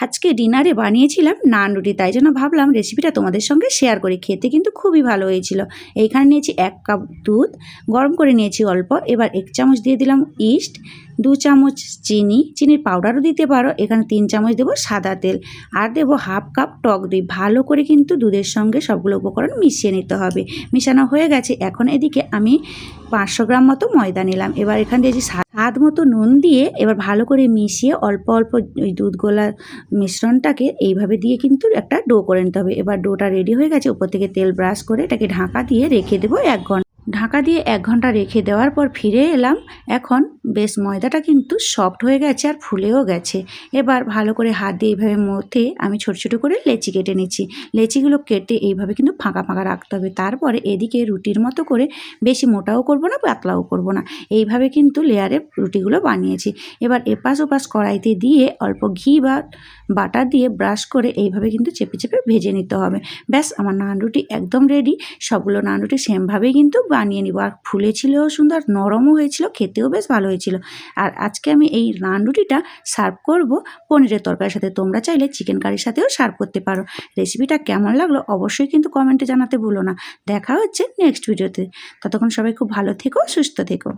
আজকে ডিনারে বানিয়েছিলাম নান রুটি, তাই জন্য ভাবলাম রেসিপিটা তোমাদের সঙ্গে শেয়ার করি। খেতে কিন্তু খুবই ভালো হয়েছিল। এইখানে নিয়েছি 1 কাপ দুধ, গরম করে নিয়েছি অল্প। এবার 1 চামচ দিয়ে দিলাম ইস্ট, 2 চামচ চিনি, চিনির পাউডারও দিতে পারো। এখানে 3 চামচ দেবো সাদা তেল, আর দেবো হাফ কাপ টক দই। ভালো করে কিন্তু দুধের সঙ্গে সবগুলো উপকরণ মিশিয়ে নিতে হবে। মিশানো হয়ে গেছে। এখন এদিকে আমি 500 গ্রাম মতো ময়দা নিলাম। এবার এখান দিয়েছি স্বাদ মতো নুন দিয়ে এবার ভালো করে মিশিয়ে অল্প অল্প ওই দুধ গোলা মিশ্রণটাকে এইভাবে দিয়ে কিন্তু একটা ডো করে নিতে হবে। এবার ডোটা রেডি হয়ে গেছে। উপর থেকে তেল ব্রাশ করে এটাকে ঢাকা দিয়ে রেখে দেবো 1 ঘন্টা। ঢাকা দিয়ে 1 ঘন্টা রেখে দেওয়ার পর ফিরে এলাম। এখন বেশ ময়দাটা কিন্তু সফট হয়ে গেছে আর ফুলেও গেছে। এবার ভালো করে হাত দিয়ে এইভাবে মথে আমি ছোট ছোট করে লেচি কেটে নিচ্ছি। লেচিগুলো কেটে এইভাবে কিন্তু ফাঁকা ফাঁকা রাখতে হবে। তারপরে এদিকে রুটির মতো করে বেশি মোটাও করব না, পাতলাও করব না, এইভাবে কিন্তু লেয়ারে রুটিগুলো বানিয়েছি। এবার এপাশ ওপাশ কড়াইতে দিয়ে অল্প ঘি বা বাটার দিয়ে ব্রাশ করে এইভাবে কিন্তু চেপে চেপে ভেজে নিতে হবে। ব্যাস, আমার নান রুটি একদম রেডি। সবগুলো নান রুটি সেমভাবেই কিন্তু বানিয়ে নিব। আর ফুলেছিলও সুন্দর, নরমও হয়েছিল, খেতেও বেশ ভালো হয়েছিল। আর আজকে আমি এই নান রুটিটা সার্ভ করব পনিরের তরকারির সাথে। তোমরা চাইলে চিকেন কারির সাথেও সার্ভ করতে পারো। রেসিপিটা কেমন লাগলো অবশ্যই কিন্তু কমেন্টে জানাতে ভুলো না। দেখা হচ্ছে নেক্সট ভিডিওতে। ততক্ষণ সবাই খুব ভালো থেকো, সুস্থ থেকো।